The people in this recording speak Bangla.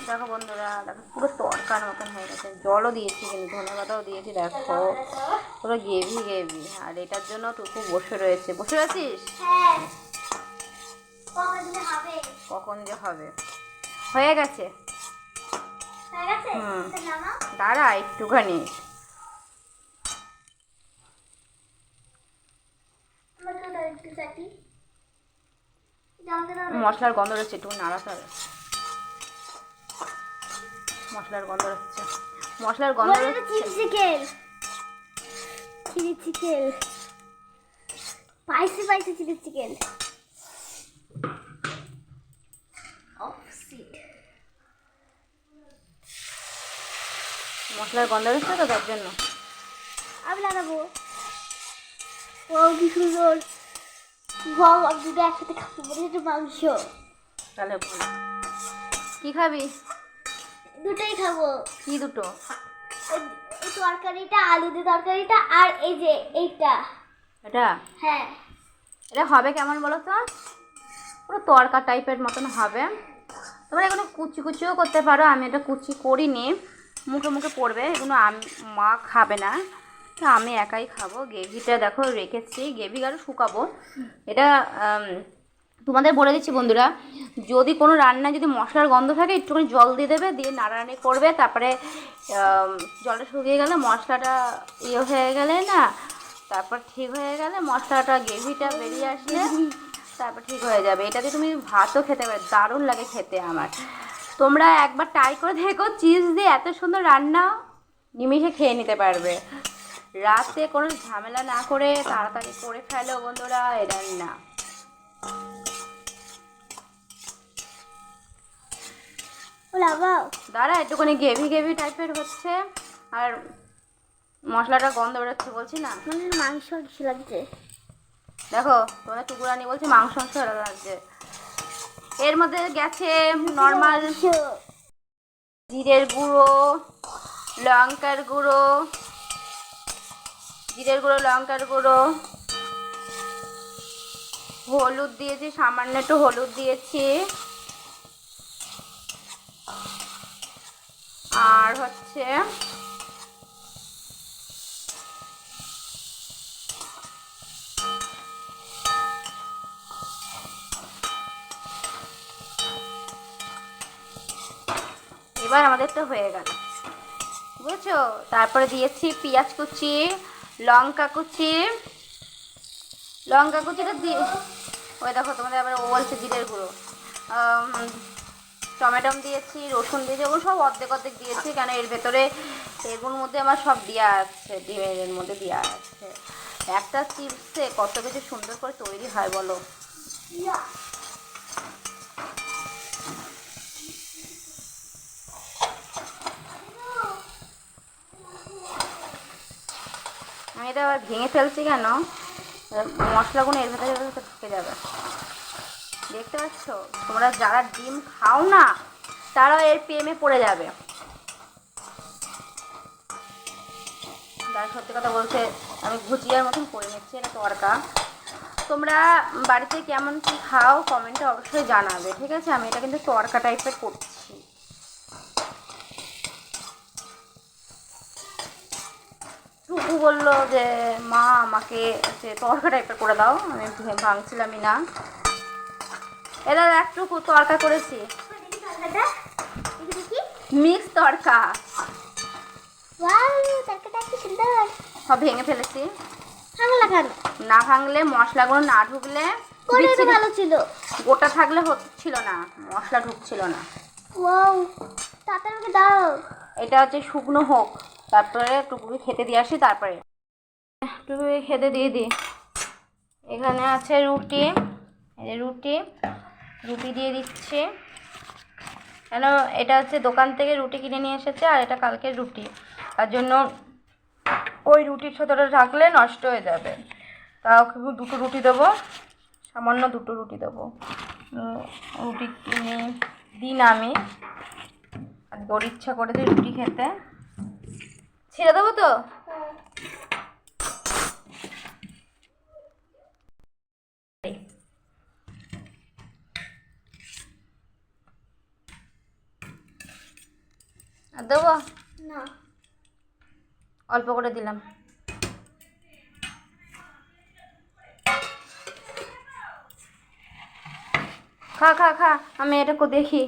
দেখো বন্ধুরা, দেখো পুরো তরকার মতন হয়ে গেছে। জলও দিয়েছি কিন্তু ধনেপাতাও দিয়েছি। দেখো পুরো গেভি গেভি। আর এটার জন্য টুকু বসে রয়েছে। বসে আছিস? কখন যে হবে। হয়ে গেছে। হুম, দাঁড়া একটুখানি। মশলার গন্ধ রয়েছে, একটু নাড়াতে হবে। মশলার গন্ধ হচ্ছে, মশলার গন্ধ হচ্ছে। Chilli chicken, spicy spicy chilli chicken. মশলার গন্ধ হচ্ছে তো, তার জন্য আমি লাগাবো। ও কি সুন্দর। গম আর দুটো একসাথে খাবো, মনে হচ্ছে মাংস। তাহলে বল কি খাবি? দুটোই খাবো। কি দুটো? এই তরকারিটা, আলু দিয়ে তরকারিটা, আর এই যে এইটা। এটা? হ্যাঁ। এটা হবে কেমন বলো তো? পুরো তরকা টাইপের মতন হবে। তোমরা এগুলো কুচি কুচিও করতে পারো। আমি এটা কুচি করিনি, মুখে মুখে পড়বে এগুলো। মা খাবে না, তো আমি একাই খাবো। গ্রেভিটা দেখো রেখেছি, গ্রেভি আরও শুকাবো এটা। তোমাদের বলে দিচ্ছি বন্ধুরা, যদি কোনো রান্নায় যদি মশলার গন্ধ থাকে একটুখানি জল দিয়ে দেবে, দিয়ে নাড়ানাড়ি করবে। তারপরে জলটা শুকিয়ে গেলে, মশলাটা ইয়ে হয়ে গেলে না, তারপর ঠিক হয়ে গেলে মশলাটা গ্রেভিটা বেরিয়ে আসলে তারপর ঠিক হয়ে যাবে। এটাতে তুমি ভাতও খেতে পারো, দারুণ লাগে খেতে আমার। তোমরা একবার ট্রাই করে দেখো, চিজ দিয়ে এত সুন্দর রান্না নিমিষে খেয়ে নিতে পারবে। রাতে কোনো ঝামেলা না করে তাড়াতাড়ি করে ফেলো বন্ধুরা এই রান্না। দাঁড়া, একটুখানি গ্রেভি গ্রেভি টাইপের হচ্ছে, আর মশলাটা গন্ধ বেরোচ্ছে বলছি না। মাংস কিছু লাগছে। দেখো তোমাদের টুকুরানি বলছে মাংস মাংস লাগছে। এর মধ্যে গেছে নর্মাল জিরের গুঁড়ো, লঙ্কার গুঁড়ো, জিরের গুঁড়ো, লঙ্কার গুঁড়ো, হলুদ দিয়েছি, সামান্য একটু হলুদ দিয়েছি, আর হচ্ছে এবার আমাদের তো হয়ে গেল, বুঝেছো। তারপরে দিয়েছি পেঁয়াজ কুচি, লঙ্কা কুচি। লঙ্কা কুচিটা দিয়ে, ওই দেখো তোমাদের আবার ও বলছে জিরের গুঁড়ো। টমেটম দিয়েছি, রসুন দিয়েছি, ওগুলো সব অর্ধেক অর্ধেক দিয়েছি, কেন এর ভেতরে এগুলোর মধ্যে আমার সব দেওয়া আছে, ডিমের মধ্যে দেওয়া আছে। একটা চিপসে কত কিছু সুন্দর করে তৈরি হয় বলো। আমি এটা আবার ভেঙে ফেলছি কেন, মশলাগুলো এর ভেতরে ঢুকে যাবে। দেখতে পাচ্ছ, তোমরা যারা ডিম খাও না তারাও এর প্রেমে পড়ে যাবে। তার সত্যি কথা বলতে আমি ভুজিয়ার মতন করে নিচ্ছি এটা তরকা। তোমরা বাড়িতে কেমন কী খাও কমেন্টে অবশ্যই জানাবে, ঠিক আছে। আমি এটা কিন্তু তরকা টাইপের করছি। টুকু বললো যে মা আমাকে তরকা টাইপের করে দাও, আমি ভাঙছিলামই না। এটা একটুকু তরকা করেছি, মিক্স তরকা। সব ভেঙে ফেলেছি। না ভাঙলে, মশলাগুলো না ঢুকলে ভালো ছিল, গোটা থাকলে হচ্ছিল না, মশলা ঢুকছিল না। দাও। এটা হচ্ছে শুকনো হোক, তারপরে টুকুকে খেতে দিয়ে আসি। তারপরে টুকুকে খেতে দিয়ে দিই। এখানে আছে রুটি, রুটি রুটি দিয়ে দিচ্ছি। কেন এটা হচ্ছে দোকান থেকে রুটি কিনে নিয়ে এসেছে, আর এটা কালকের রুটি, তার জন্য ওই রুটির সাথে থাকলে নষ্ট হয়ে যাবে। তাও দুটো রুটি দেবো, সামান্য দুটো রুটি দেবো। রুটি কিনে দিন আমি আজকে ওর ইচ্ছা করেছে রুটি খেতে। ছেড়ে দেবো তো। আর দেবো? না। অল্প করে দিলাম। খা খা খা, আমি এটা দেখি।